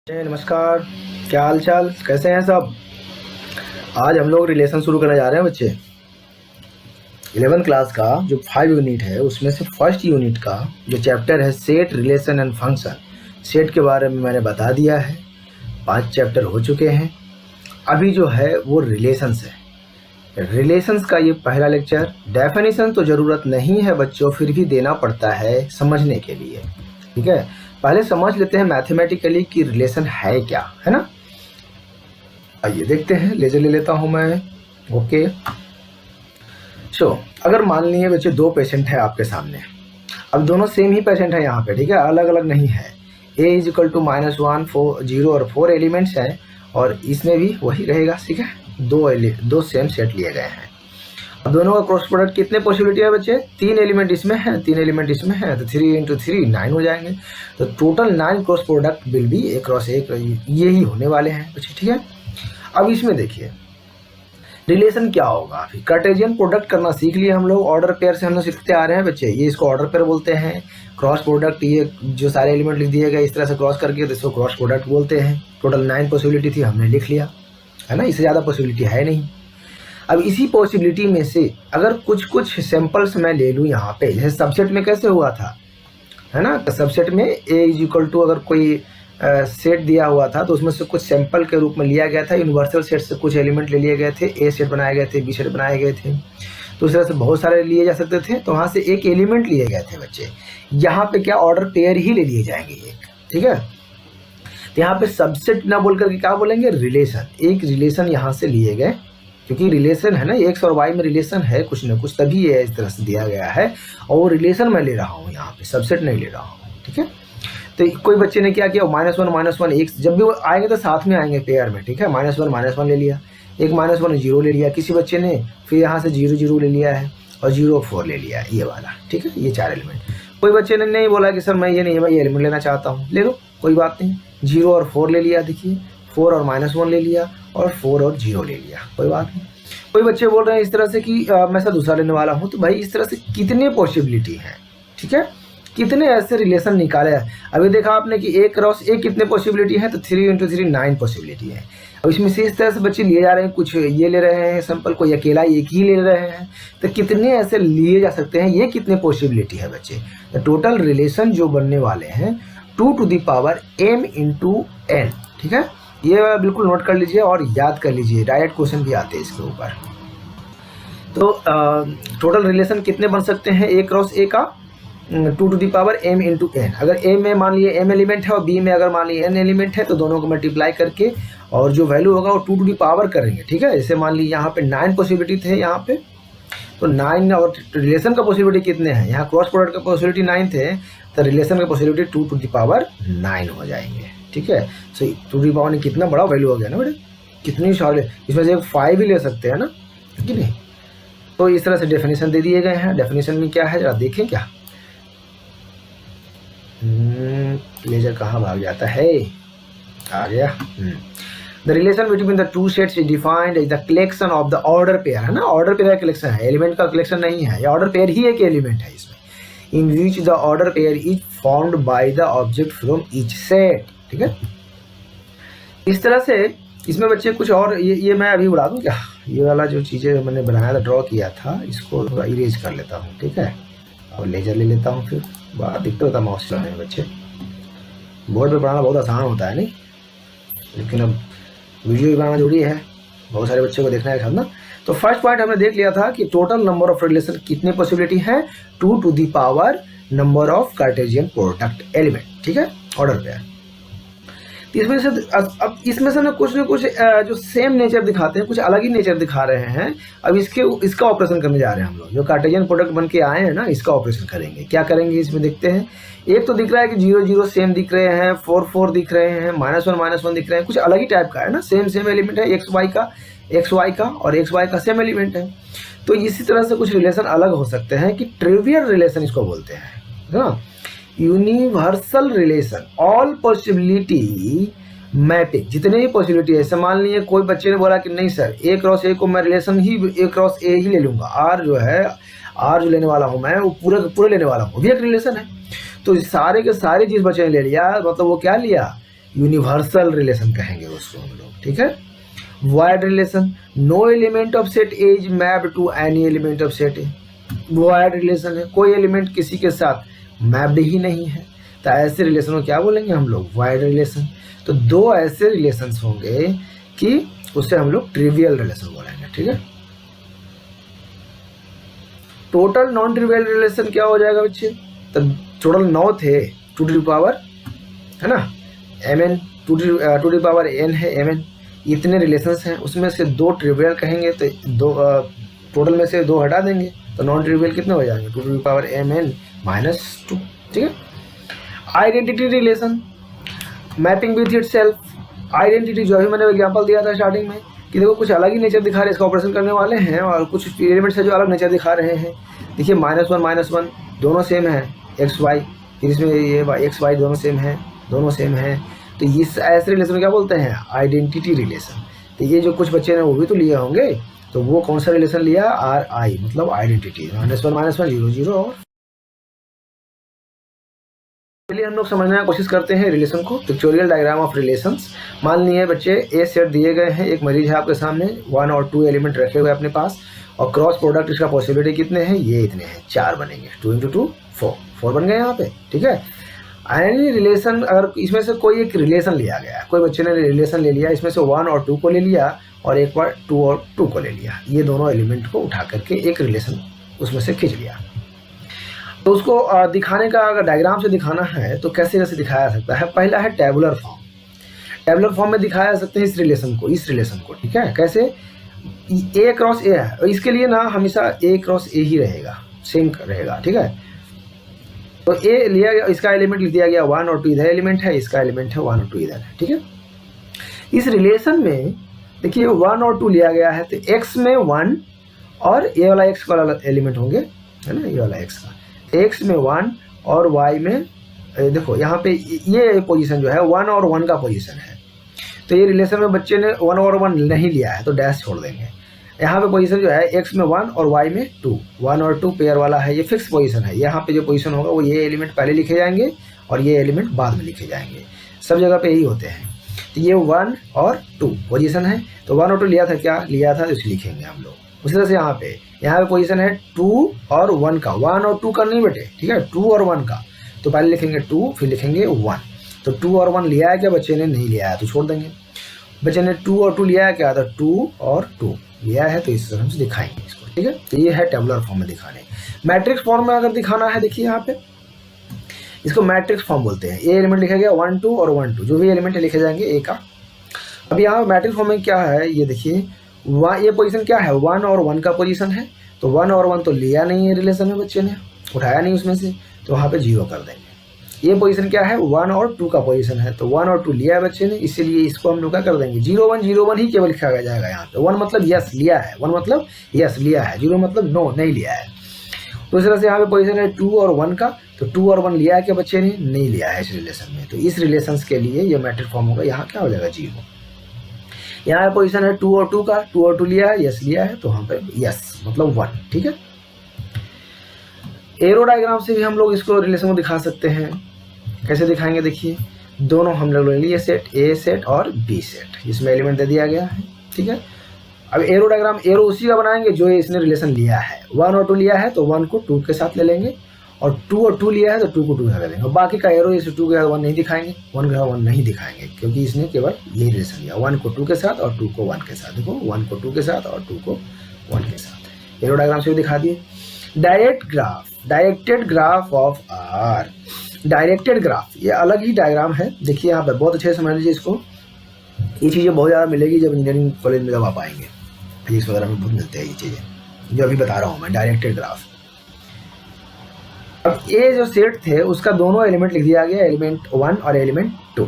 नमस्कार। क्या हाल चाल, कैसे हैं सब। आज हम लोग रिलेशन शुरू करने जा रहे हैं बच्चे। 11th क्लास का जो 5 यूनिट है उसमें से फर्स्ट यूनिट का जो चैप्टर है set, relation and function. Set के बारे में मैंने बता दिया है, 5 चैप्टर हो चुके हैं। अभी जो है वो रिलेशंस है। रिलेशंस का ये पहला लेक्चर। डेफिनेशन तो ज़रूरत नहीं है बच्चों, फिर भी देना पड़ता है समझने के लिए, ठीक है। पहले समझ लेते हैं मैथमेटिकली कि रिलेशन है क्या, है ना। आइए देखते हैं, लेजर ले लेता हूं मैं। ओके, अगर मान लीजिए बच्चे 2 पेशेंट है आपके सामने। अब दोनों सेम ही पेशेंट है यहाँ पे, ठीक है, अलग अलग नहीं है। a इज इक्वल टू -1 4 0 और 4 एलिमेंट्स हैं, और इसमें भी वही रहेगा, ठीक है। दो सेम सेट लिए गए हैं। अब दोनों का क्रॉस प्रोडक्ट कितने पॉसिबिलिटी है बच्चे? 3 एलिमेंट इसमें है, 3 एलिमेंट इसमें है, तो 3 × 3 9 हो जाएंगे। तो total 9 cross product will be A cross A, ये ही होने वाले हैं बच्चे, ठीक है। अब इसमें देखिए रिलेशन क्या होगा। अभी कार्टेशियन प्रोडक्ट करना सीख लिए हम लोग, ऑर्डर पेयर से हम लोग सीखते आ रहे हैं बच्चे। ये इसको ऑर्डर पेयर बोलते हैं। क्रॉस प्रोडक्ट, ये जो सारे एलिमेंट लिख दिए गए इस तरह से क्रॉस करके, तो इसको क्रॉस प्रोडक्ट बोलते हैं। टोटल 9 पॉसिबिलिटी थी, हमने लिख लिया, है ना। इससे ज़्यादा पॉसिबिलिटी है नहीं। अब इसी पॉसिबिलिटी में से अगर कुछ सैंपल्स मैं ले लूँ यहाँ पे, जैसे सबसेट में कैसे हुआ था, है ना। तो सबसेट में A इज इक्वल टू अगर कोई सेट दिया हुआ था तो उसमें से कुछ सैंपल के रूप में लिया गया था। यूनिवर्सल सेट से कुछ एलिमेंट ले लिए गए थे, A सेट बनाए गए थे, B सेट बनाए गए थे। तो उस तरह से बहुत सारे लिए जा सकते थे, तो वहाँ से एक एलिमेंट लिए गए थे बच्चे। यहाँ पे क्या ऑर्डर पेयर ही ले लिए जाएंगे एक, ठीक है। तो यहाँ पे सबसेट ना बोल करके क्या बोलेंगे, रिलेशन। एक रिलेशन यहाँ से लिए गए, क्योंकि रिलेशन है ना, एक्स और वाई में रिलेशन है कुछ ना कुछ, तभी ये इस तरह से दिया गया है। और वो रिलेशन मैं ले रहा हूँ यहाँ पे, सबसेट नहीं ले रहा हूँ, ठीक है। तो कोई बच्चे ने क्या किया, -1 एक, जब भी वो आएंगे तो साथ में आएंगे पेयर में, ठीक है। -1 ले लिया, एक -1 0 ले लिया किसी बच्चे ने, फिर यहाँ से 0 0 ले लिया है, और 0 4 ले लिया है, ये वाला, ठीक है। ये 4 एलिमेंट। कोई बच्चे ने नहीं बोला कि सर मैं ये नहीं, मैं ये एलिमेंट लेना चाहता हूँ, ले लो, कोई बात नहीं। 0 और 4 ले लिया, देखिए 4 और -1 ले लिया, और 4 और 0 ले लिया, कोई बात नहीं। कोई बच्चे बोल रहे हैं इस तरह से कि मैं ऐसा दूसरा लेने वाला हूँ, तो भाई इस तरह से कितने पॉसिबिलिटी हैं, ठीक है। कितने ऐसे रिलेशन निकाले हैं। अभी देखा आपने कि A क्रॉस A कितने पॉसिबिलिटी है, तो 3 × 3 9 पॉसिबिलिटी है। अब इसमें से इस तरह से बच्चे लिए जा रहे हैं, कुछ ये ले रहे हैं सैंपल, कोई अकेला एक ही ले रहे हैं, तो कितने ऐसे लिए जा सकते हैं, ये कितने पॉसिबिलिटी है बच्चे। तो टोटल रिलेशन जो बनने वाले हैं 2m × n, ठीक है। ये बिल्कुल नोट कर लीजिए और याद कर लीजिए, डायरेक्ट क्वेश्चन भी आते हैं इसके ऊपर। तो टोटल रिलेशन कितने बन सकते हैं A क्रॉस A का, 2m × n। अगर A में मान लिए m एलिमेंट है और B में अगर मान लिए n एलिमेंट है, तो दोनों को मल्टीप्लाई करके और जो वैल्यू होगा वो 2 करेंगे, ठीक है। जैसे मान लीजिए यहाँ पे 9 पॉसिबिलिटी थे यहाँ पे, तो 9 और रिलेशन का पॉसिबिलिटी कितने हैं, यहाँ क्रॉस प्रोडक्ट का पॉसिबिलिटी 9 थे, तो रिलेशन का पॉसिबिलिटी 2 हो जाएंगे, ठीक है। सो 2 ने कितना बड़ा वैल्यू हो गया ना बेटे, कितनी सारे, इसमें से 5 भी ले सकते हैं ना, कि नहीं। तो इस तरह से डेफिनेशन दे दिए गए हैं। डेफिनेशन में क्या है जरा देखें, क्या लेजर कहाँ भाग जाता है, आ गया। The relation between the two sets is defined as the collection of the order pair, है ना। ऑर्डर पेयर का कलेक्शन है, एलिमेंट का कलेक्शन नहीं है। ये ऑर्डर पेयर ही एक एलिमेंट है इसमें, in which the order pair is formed by the object from each set, ठीक है। इस तरह से इसमें बच्चे कुछ और, ये मैं अभी उड़ा दूँ क्या, ये वाला जो चीज़ें मैंने बनाया था, ड्रॉ किया था, इसको थोड़ा इरेज कर लेता हूँ, ठीक है। और लेजर ले लेता हूँ, फिर बड़ा दिक्कत होता है माउस चलाने में बच्चे। बोर्ड पे पढ़ाना बहुत आसान होता है नहीं, लेकिन अब वीडियो भी बनाना जरूरी है, बहुत सारे बच्चों को देखना है ना। तो फर्स्ट पॉइंट हमने देख लिया था कि टोटल नंबर ऑफ रिलेशन कितने पॉसिबिलिटी है, 2 number of Cartesian product element, ठीक है, ऑर्डर पेयर। इसमें से अब इसमें से ना कुछ जो सेम नेचर दिखाते हैं, कुछ अलग ही नेचर दिखा रहे हैं। अब इसका ऑपरेशन करने जा रहे हैं हम लोग, जो कार्टेशियन प्रोडक्ट बन के आए हैं ना, इसका ऑपरेशन करेंगे। क्या करेंगे इसमें देखते हैं। एक तो दिख रहा है कि 0 0 सेम दिख रहे हैं, 4 4 दिख रहे हैं, -1 दिख रहे हैं, कुछ अलग ही टाइप का है ना। सेम एलिमेंट है, एक्स वाई का और एक्स वाई का सेम एलिमेंट है। तो इसी तरह से कुछ रिलेशन अलग हो सकते हैं, कि ट्रिवियल रिलेशन इसको बोलते हैं, है ना। Universal relation, all possibility mapping, जितने भी पॉसिबिलिटी है। ऐसे मान लीजिए कोई बच्चे ने बोला कि नहीं सर A क्रॉस A को मैं relation he A cross A ही ले लूँगा, आर जो लेने वाला हूँ मैं वो पूरे लेने वाला हूँ, वो भी एक रिलेशन है। तो सारे के सारे चीज़ बच्चे ने ले लिया, मतलब वो क्या लिया, यूनिवर्सल रिलेशन कहेंगे उसको हम लोग, ठीक है। Void relation, no element of set A is mapped to any element of set A. Void relation है, कोई एलिमेंट किसी के साथ मैप्ड ही नहीं है, तो ऐसे रिलेशन को क्या बोलेंगे हम लोग, वॉइड रिलेशन। तो दो ऐसे रिलेशंस होंगे कि उससे हम लोग ट्रिवियल रिलेशन बोलेंगे, ठीक है। टोटल नॉन ट्रिवियल रिलेशन क्या हो जाएगा बच्चे, तो टोटल 9 थे, 2 टू द पावर है ना mn, 2 to the power n है mn, इतने रिलेशंस हैं, उसमें से 2 ट्रिवियल कहेंगे तो दो टोटल में से 2 हटा देंगे तो नॉन ट्रिवियल कितने हो जाएंगे, 2 टू द पावर mn -2, ठीक है। Identity relation, mapping with itself. Identity जो अभी मैंने एग्जांपल दिया था स्टार्टिंग में कि देखो कुछ अलग ही नेचर दिखा रहे हैं, इसका ऑपरेशन करने वाले हैं, और कुछ एलिमेंट्स है जो अलग नेचर दिखा रहे हैं। देखिए -1 दोनों सेम है, एक्स वाई, फिर इसमें ये एक्स वाई दोनों सेम है, तो इस ऐसे रिलेशन को क्या बोलते हैं, आइडेंटिटी रिलेशन। तो ये जो कुछ बच्चे ने वो भी तो लिए होंगे, तो वो कौन सा रिलेशन लिया, आर आई, मतलब आइडेंटिटी, -1 0 0 और चलिए हम लोग समझने की कोशिश करते हैं रिलेशन को। Pictorial diagram of relations. मान लिए बच्चे ए सेट दिए गए हैं, एक मरीज है आपके सामने, 1 और 2 एलिमेंट रखे हुए अपने पास, और क्रॉस प्रोडक्ट इसका पॉसिबिलिटी कितने हैं, ये इतने हैं, 4 बनेंगे, 2 × 2 4 बन गए यहाँ पे, ठीक है। एनी रिलेशन, अगर इसमें से कोई एक रिलेशन लिया गया, कोई बच्चे ने रिलेशन ले लिया, इसमें से 1 और 2 को ले लिया, और एक बार 2 और 2 को ले लिया, ये दोनों एलिमेंट को उठा करके एक रिलेशन उसमें से खींच लिया। तो उसको दिखाने का, अगर डायग्राम से दिखाना है तो कैसे कैसे दिखाया जा सकता है। पहला है टेबुलर फॉर्म। टेबुलर फॉर्म में दिखाया जा सकते हैं इस रिलेशन को, ठीक है। कैसे, ए क्रॉस ए है, और इसके लिए ना हमेशा ए क्रॉस ए ही रहेगा, सेम रहेगा, ठीक है। तो ए लिया गया, इसका एलिमेंट लिख दिया गया 1 और 2 इधर एलिमेंट है, इसका एलिमेंट है 1 और 2 इधर है, ठीक है। इस रिलेशन में देखिए 1 और 2 लिया गया है, तो x में 1 और ये वाला x वाला एलिमेंट होंगे, है ना, ये वाला x का, x में 1 और y में देखो यहाँ पे ये पोजीशन जो है 1 और 1 का पोजीशन है, तो ये रिलेशन में बच्चे ने 1 और 1 नहीं लिया है तो डैश छोड़ देंगे। यहाँ पे पोजीशन जो है x में 1 और y में 2, 1 और 2 पेयर वाला है, ये फिक्स पोजीशन है। यहाँ पे जो पोजीशन होगा वो ये एलिमेंट पहले लिखे जाएंगे और ये एलिमेंट बाद में लिखे जाएंगे, सब जगह पे यही होते हैं। तो ये 1 और 2 पोजीशन है, तो 1 और 2 लिया था, क्या लिया था, इसे लिखेंगे हम लोग। उसी तरह से यहाँ पे पोजीशन है 2 और 1 का, 1 और 2 का नहीं बेटे, ठीक है, 2 और 1 का, तो पहले लिखेंगे 2 फिर लिखेंगे 1। तो 2 और 1 लिया है क्या बच्चे ने, नहीं लिया है तो छोड़ देंगे। बच्चे ने 2 और 2 लिया है क्या, तो 2 और 2 लिया है, तो इस तरह से दिखाएंगे इसको, ठीक है। तो ये है टेबुलर फॉर्म में दिखाने। मैट्रिक्स फॉर्म में अगर दिखाना है, देखिए यहाँ पे इसको मैट्रिक्स फॉर्म बोलते हैं। ए एलिमेंट लिखा गया 1 2 और 1 2, जो भी एलिमेंट लिखे जाएंगे ए का। अब यहाँ मैट्रिक्स फॉर्म में क्या है, ये देखिए ये पोजीशन क्या है, 1 और 1 का पोजीशन है, तो 1 और 1 तो लिया नहीं है रिलेशन में, बच्चे ने उठाया नहीं उसमें से, तो वहाँ पे 0 कर देंगे। ये पोजीशन क्या है, 1 और 2 का पोजीशन है, तो 1 और 2 लिया है बच्चे ने, इसीलिए इसको हम लोग क्या कर देंगे, 0 1 0 1 ही केवल लिखा जाएगा यहाँ पे। 1 मतलब यस लिया है, 1 मतलब यस लिया है, 0 मतलब नो नहीं लिया है। तो इस तरह से यहाँ पे पोजीशन है 2 और 1 का, तो 2 और 1 लिया है क्या बच्चे ने, नहीं लिया है इस रिलेशन में, तो इस रिलेशन के लिए ये मैट्रिक्स फॉर्म होगा, यहाँ क्या हो जाएगा 0। यहाँ पे पोजीशन है 2 और 2 का, 2 और 2 लिया है, यस लिया है, तो वहाँ पे यस मतलब 1, ठीक है। एरो डायग्राम से भी हम लोग इसको रिलेशन को दिखा सकते हैं। कैसे दिखाएंगे, देखिए दोनों हम लोग ले लिए सेट, ए सेट और बी सेट, जिसमें एलिमेंट दे दिया गया है, ठीक है। अब एरो डायग्राम, एरो उसी का बनाएंगे जो इसने रिलेशन लिया है। 1 और 2 लिया है तो 1 को 2 के साथ ले लेंगे, और 2 और 2 लिया है तो 2 को 2 के साथ ले लेंगे, और बाकी का एरो इस 2 के साथ 1 नहीं दिखाएंगे, 1 के साथ 1 नहीं दिखाएंगे, क्योंकि इसने केवल यही रिलेशन लिया, 1 को 2 के साथ और 2 को 1 के साथ। देखो 1 को 2 के साथ और 2 को 1 के साथ, एरो डायग्राम से भी दिखा दिए। Directed graph of R. Directed graph ये अलग ही डायग्राम है, देखिए यहाँ पे बहुत अच्छे से समझ लीजिए इसको। ये चीज़ें बहुत ज़्यादा मिलेगी जब इंजीनियरिंग कॉलेज में जब आप आएंगे, फिजिक्स वगैरह में बहुत मिलते हैं ये चीज़ें जो अभी बता रहा हूँ मैं, डायरेक्टेड ग्राफ। अब ये जो सेट थे उसका दोनों एलिमेंट लिख दिया गया, एलिमेंट 1 और एलिमेंट 2,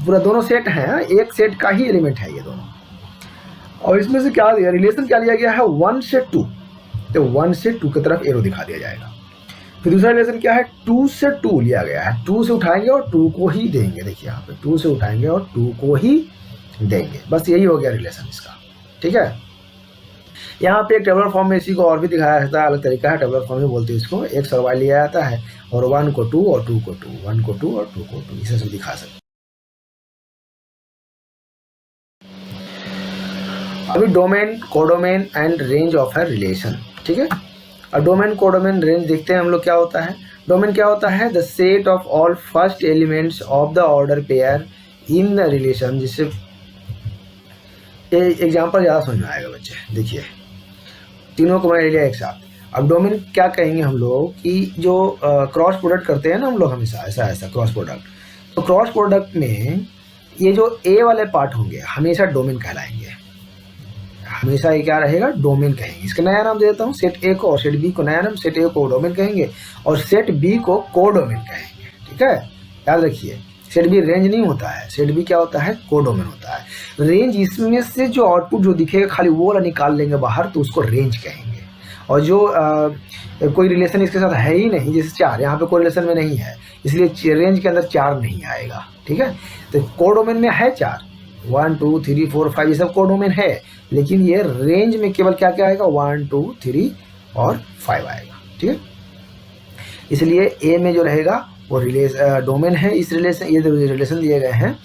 पूरा दोनों सेट हैं, एक सेट का ही एलिमेंट है ये दोनों। और इसमें से क्या दिया, रिलेशन क्या लिया गया है, 1 से 2, तो 1 से 2 की तरफ एरो दिखा दिया जाएगा। फिर दूसरा रिलेशन क्या है, 2 से 2 लिया गया है, 2 से उठाएंगे और 2 को ही देंगे। देखिए यहाँ पे 2 से उठाएंगे और 2 को ही देंगे, बस यही हो गया रिलेशन इसका, ठीक है। यहाँ पे एक टेबुलर फॉर्म में इसी को और भी दिखाया जाता है, अलग तरीका है, टेबुलर फॉर्म में बोलते हैं इसको। एक्स और वाई लिया जाता है और 1 को 2 और 2 को 2, 1 को 2 और 2 को 2, इसे सब दिखा सकते हैं। अभी domain, codomain and range of a relation, ठीक है। अब डोमेन, कोडोमेन, रेंज देखते हैं हम लोग क्या होता है। डोमेन क्या होता है, the set of all first elements of the order pair in the relation. जिससे एग्जाम्पल ज़्यादा समझ में आएगा बच्चे। देखिए तीनों को मैंने लिया एक साथ। अब डोमेन क्या कहेंगे हम लोग कि जो क्रॉस प्रोडक्ट करते हैं ना हम लोग हमेशा, ऐसा क्रॉस प्रोडक्ट, तो क्रॉस प्रोडक्ट में ये जो ए वाले पार्ट होंगे हमेशा डोमेन कहलाएंगे। हमेशा ये क्या रहेगा, डोमेन कहेंगे। इसका नया नाम दे देता हूँ, सेट ए को और सेट बी को नया नाम, सेट ए को डोमेन कहेंगे और सेट बी को कोडोमेन कहेंगे, ठीक है। याद रखिए सेट बी रेंज नहीं होता है, सेट बी क्या होता है, कोडोमेन होता है। रेंज इसमें से जो आउटपुट जो दिखेगा खाली वो वाला निकाल लेंगे बाहर, तो उसको रेंज कहेंगे। और जो कोई रिलेशन इसके साथ है ही नहीं, जैसे 4 यहाँ पे कोई रिलेशन में नहीं है, इसलिए रेंज के अंदर 4 नहीं आएगा, ठीक है। तो कोडोमेन में है 4, 1 2 3 4 5 ये सब कोडोमेन है, लेकिन ये रेंज में केवल क्या क्या आएगा, 1 2 3 और 5 आएगा, ठीक है। इसलिए ए में जो रहेगा वो डोमेन है। इस रिलेशन, ये रिलेशन दिए गए हैं।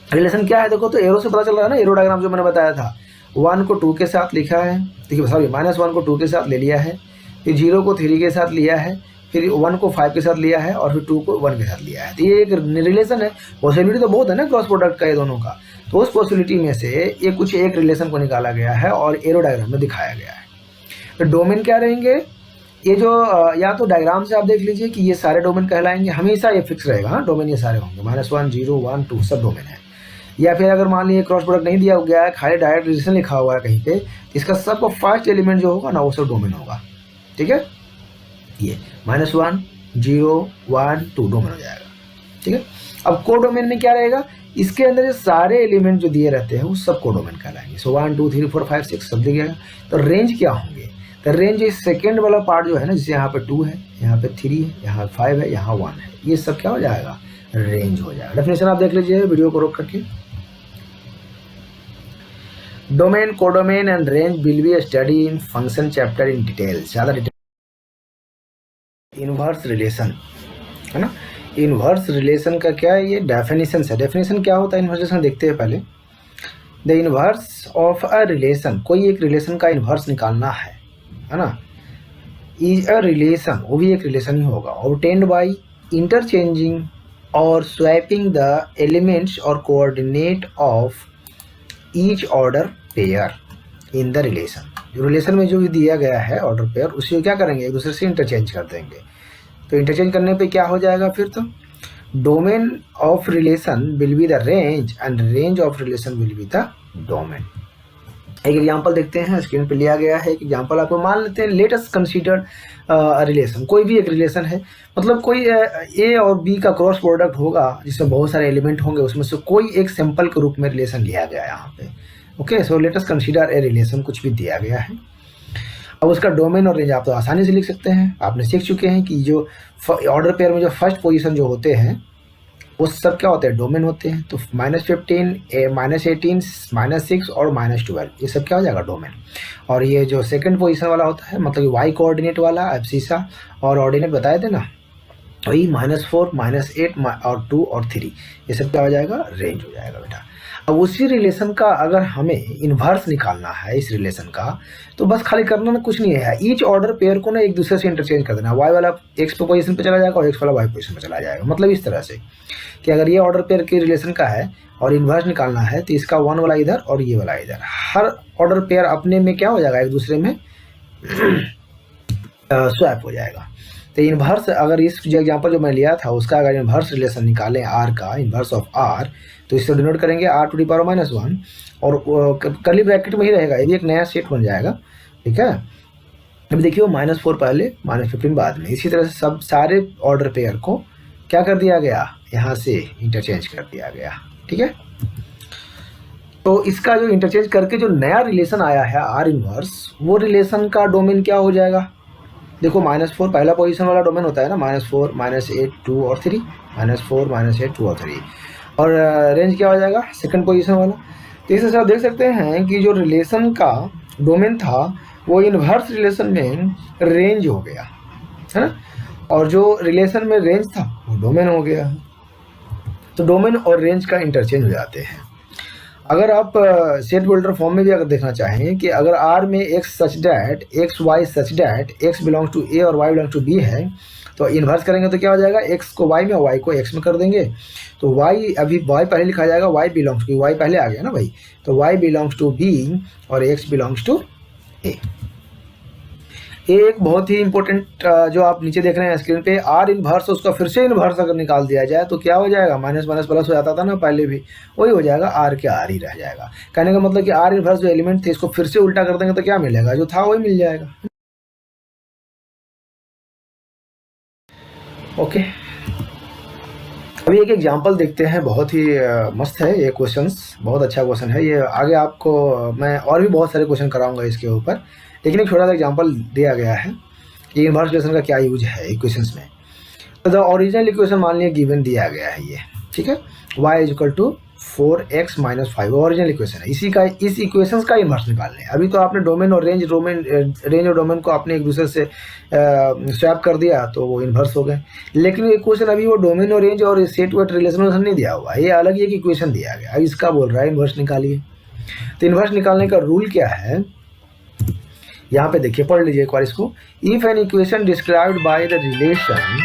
रिलेशन क्या है देखो, तो एरो से पता चल रहा है ना, एरो डायग्राम जो मैंने बताया था। 1 को 2 के साथ लिखा है, देखिए सॉरी -1 को 2 के साथ ले लिया है, फिर 0 को 3 के साथ लिया है, फिर 1 को 5 के साथ लिया है और फिर 2 को 1 के साथ लिया है। तो ये एक रिलेशन है। पॉसिबिलिटी तो बहुत है ना क्रॉस प्रोडक्ट का ये दोनों का, तो उस पॉसिबिलिटी में से ये कुछ एक रिलेशन को निकाला गया है और एरो डायग्राम में दिखाया गया है। तो डोमेन क्या रहेंगे, ये जो या तो डायग्राम से आप देख लीजिए कि ये सारे डोमेन कहलाएंगे, हमेशा ये फिक्स रहेगा। हाँ डोमेन ये सारे होंगे, -1 0 1 2 सब डोमेन है। या फिर अगर मान लीजिए क्रॉस प्रोडक्ट नहीं दिया गया है, खाली डायरेक्ट रिलेशन लिखा हुआ है कहीं पे, इसका सबका फर्स्ट एलिमेंट जो होगा ना वो सब डोमेन होगा, ठीक है। ये -1 0 1 2 डोमेन हो जाएगा, ठीक है। अब कोडोमेन में क्या रहेगा, इसके अंदर ये सारे एलिमेंट जो दिए रहते हैं वो सब कोडोमेन कहलाएंगे। सो 1 2 3 4 5 6 सब दिया गया। तो रेंज क्या होंगे, तो रेंज इस सेकेंड वाला पार्ट जो है ना, जैसे यहाँ पे 2 है, यहाँ पे 3 है, यहाँ 5 है, यहाँ 1 है, ये सब क्या हो जाएगा, रेंज हो जाएगा। डेफिनेशन आप देख लीजिए वीडियो को रोक करके। Domain, codomain and range will be study in function chapter in detail, ज़्यादा डिटेल। इनवर्स रिलेशन है ना, इनवर्स रिलेशन का क्या है, ये डेफिनेशन है। डेफिनेशन क्या होता है इनवर्स रिलेशन देखते हैं पहले। The inverse of a relation, कोई एक रिलेशन का इनवर्स निकालना है ना, इज अ रिलेशन, वो भी एक रिलेशन ही होगा, ऑब्टेन्ड बाय इंटरचेंजिंग और स्वैपिंग द एलिमेंट्स और coordinate of each order pair in the relation. जो रिलेशन में जो भी दिया गया है ऑर्डर पेयर, उसे क्या करेंगे, एक दूसरे से इंटरचेंज कर देंगे। तो इंटरचेंज करने पे क्या हो जाएगा फिर, तो domain of relation will be the range and range of relation will be the domain. एक एग्जांपल देखते हैं, स्क्रीन पे लिया गया है एक एग्जांपल। आपको मान लेते हैं, लेट अस कंसीडर रिलेशन, कोई भी एक रिलेशन है, मतलब कोई ए और बी का क्रॉस प्रोडक्ट होगा जिसमें बहुत सारे एलिमेंट होंगे, उसमें से कोई एक सैंपल के रूप में रिलेशन लिया गया है यहाँ पे। Okay, so let us consider a relation, कुछ भी दिया गया है। अब उसका डोमेन और रेंज आप तो आसानी से लिख सकते हैं, आपने सीख चुके हैं कि जो ऑर्डर पेयर में जो फर्स्ट पोजीशन जो होते हैं वो सब क्या होते हैं, डोमेन होते हैं। तो -15 -18 -6 और -12 ये सब क्या हो जाएगा, डोमेन। और ये जो सेकंड पोजीशन वाला होता है, मतलब कि वाई कोऑर्डिनेट वाला एब्सिसा और ऑर्डिनेट बताए थे ना, वही -4 -8 और 2 और 3 ये सब क्या हो जाएगा, रेंज हो जाएगा बेटा। अब उसी रिलेशन का अगर हमें इन्वर्स निकालना है इस रिलेशन का, तो बस खाली करना ना कुछ नहीं है, ईच ऑर्डर पेयर को ना एक दूसरे से इंटरचेंज कर देना। वाई वाला एक्स पोजीशन पे चला जाएगा और एक्स वाला वाई पोजीशन पे चला जाएगा। मतलब इस तरह से कि अगर ये ऑर्डर पेयर के रिलेशन का है और इन्वर्स निकालना है, तो इसका 1 वाला इधर और ये वाला इधर, हर ऑर्डर पेयर अपने में क्या हो जाएगा, एक दूसरे में स्वैप हो जाएगा। तो इन्वर्स, अगर इस एग्जांपल जो मैं लिया था उसका अगर इन्वर्स रिलेशन निकालें आर का, इन्वर्स ऑफ आर, तो इससे डिनोट करेंगे r⁻⁻1 और कर्ली ब्रैकेट में ही रहेगा, ये भी एक नया सेट बन जाएगा, ठीक है। अभी देखिए -4 पहले -15 बाद में। इसी तरह से सब सारे ऑर्डर पेयर को क्या कर दिया गया, यहाँ से इंटरचेंज कर दिया गया, ठीक है। तो इसका जो इंटरचेंज करके जो नया रिलेशन आया है आर इनवर्स, वो रिलेशन का डोमेन क्या हो जाएगा, देखो -4 पहला पोजीशन वाला डोमेन होता है ना, -4 -8 2 और 3, -4 -8 2 और 3, और रेंज क्या हो जाएगा, सेकंड पोजीशन वाला। तो इस हिसाब से आप देख सकते हैं कि जो रिलेशन का डोमेन था वो इन्वर्स रिलेशन में रेंज हो गया है ना, और जो रिलेशन में रेंज था वो डोमेन हो गया। तो डोमेन और रेंज का इंटरचेंज हो जाते हैं। अगर आप सेट बिल्डर फॉर्म में भी अगर देखना चाहें कि अगर आर में x such that x y such that x belongs to a और वाई बिलोंग्स टू बी है, तो इन्वर्स करेंगे तो क्या हो जाएगा, एक्स को वाई में और वाई को एक्स में कर देंगे। तो वाई अभी वाई पहले लिखा जाएगा, वाई बिलोंग्स टू, वाई पहले आ गया ना भाई, तो वाई बिलोंग्स टू बी और एक्स बिलोंग्स टू ए। एक बहुत ही इंपॉर्टेंट जो आप नीचे देख रहे हैं स्क्रीन पे, आर इनवर्स, उसका फिर से इनवर्स अगर निकाल दिया जाए तो क्या हो जाएगा, माइनस माइनस प्लस हो जाता था ना पहले भी, वही हो जाएगा, आर के आर ही रह जाएगा। कहने का मतलब कि आर इनवर्स जो एलिमेंट थे इसको फिर से उल्टा कर देंगे तो क्या मिलेगा, जो था वही मिल जाएगा। ओके, अभी एक एग्जांपल देखते हैं, बहुत ही मस्त है ये क्वेश्चंस, बहुत अच्छा क्वेश्चन है ये। आगे आपको मैं और भी बहुत सारे क्वेश्चन कराऊंगा इसके ऊपर, लेकिन एक छोटा सा एग्जांपल दिया गया है कि इनवर्स रिलेशन का क्या यूज है इक्वेशंस में। तो द ओरिजिनल इक्वेशन मान लिया गिवन दिया गया है ये, ठीक है, y is equal to 4x minus 5 original equation है, इसी का इस इक्वेशंस का इन्वर्स निकालना है। अभी तो आपने डोमेन और रेंज और डोमेन को आपने एक दूसरे से स्वैप कर दिया तो वो इन्वर्स हो गए, लेकिन ये इक्वेशन अभी वो डोमेन और रेंज और सेट वेट रिलेशन नहीं दिया हुआ, ये अलग ही एक इक्वेशन दिया गया, अब इसका बोल रहा है इन्वर्स निकालिए। तो इन्वर्स निकालने का रूल क्या है, यहाँ पे देखिए, पढ़ लीजिए एक बार इसको। If an equation described by the relation,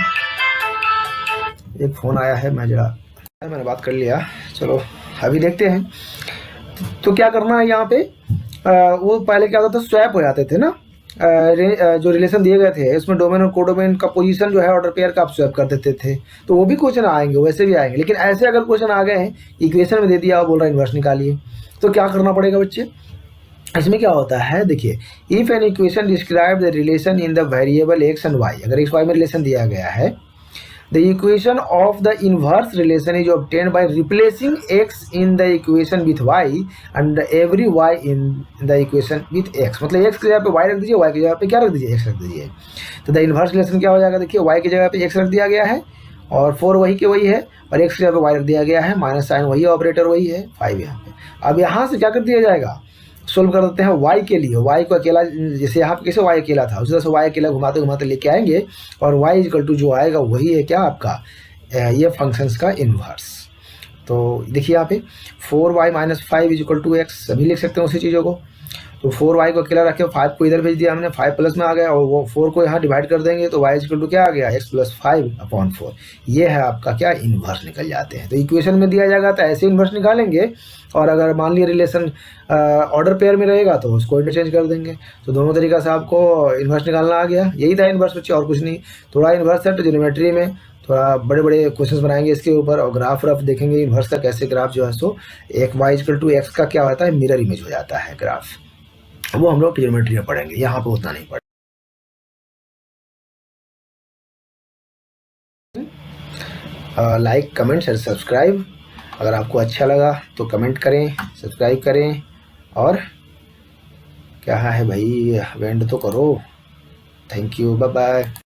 एक फोन आया है, मैंने बात कर लिया, चलो अभी देखते हैं। तो क्या करना है यहाँ पे, वो पहले क्या होता था, स्वैप हो जाते थे ना, जो रिलेशन दिए गए थे इसमें डोमेन और कोडोमेन का पोजीशन जो है ऑर्डर पेयर का आप स्वैप कर देते थे, तो वो भी क्वेश्चन आएंगे, वैसे भी आएंगे। लेकिन ऐसे अगर क्वेश्चन आ गए हैं, इक्वेशन में दे दिया, बोल रहा है इन्वर्स निकालिए, तो क्या करना पड़ेगा बच्चे, इसमें क्या होता है, देखिए, if an equation describe the relation in the variable x and y, अगर एक्स वाई में रिलेशन दिया गया है, the equation of the inverse relation is obtained by replacing x in the equation with y and every y in the equation with x. मतलब x की जगह पे Y रख दीजिए, वाई की जगह पे क्या रख दीजिए, एक्स रख दीजिए। तो द इनवर्स रिलेशन क्या हो जाएगा, देखिए, वाई की जगह पे एक्स रख दिया गया है और 4 वही के वही है, और एक्स की जगह पे वाई रख दिया गया है, माइनस साइन वही, ऑपरेटर वही है, 5 यहाँ पे। अब यहाँ से क्या कर दिया जाएगा, सोल्व कर देते हैं वाई के लिए, वाई को अकेला, जैसे यहाँ पे कैसे वाई अकेला था उसी तरह से वाई अकेला घुमाते घुमाते लेके आएंगे, और वाई इक्वल टू जो आएगा वही है क्या आपका, ये फंक्शंस का इन्वर्स। तो देखिए यहाँ पे 4y minus 5 is equal to x, सभी लिख सकते हैं उसी चीज़ों को। तो 4y को अकेला रखे, 5 को इधर भेज दिया हमने, 5 प्लस में आ गया, और वो 4 को यहाँ डिवाइड कर देंगे तो y इक्वल टू क्या आ गया, x प्लस 5/4। ये है आपका क्या, इन्वर्स निकल जाते हैं। तो इक्वेशन में दिया जाएगा तो ऐसे इन्वर्स निकालेंगे, और अगर मान लिया रिलेशन ऑर्डर पेयर में रहेगा तो उसको इंटरचेंज कर देंगे। तो दोनों तरीका से आपको इन्वर्स निकालना आ गया, यही था इन्वर्स बच्चे, और कुछ नहीं। थोड़ा इन्वर्स है तो ज्योमेट्री में थोड़ा बड़े बड़े क्वेश्चंस बनाएंगे इसके ऊपर, और ग्राफ रफ देखेंगे इन्वर्स का, कैसे ग्राफ जो है सो एक y इक्वल टू एक्स का क्या होता है, मिरर इमेज हो जाता है ग्राफ, वो हम लोग ज्योमेट्री में पढ़ेंगे, यहाँ पे उतना नहीं पढ़ेंगे। लाइक कमेंट शेयर सब्सक्राइब, अगर आपको अच्छा लगा तो कमेंट करें, सब्सक्राइब करें, और क्या है भाई, वेंड तो करो। Thank you, bye bye.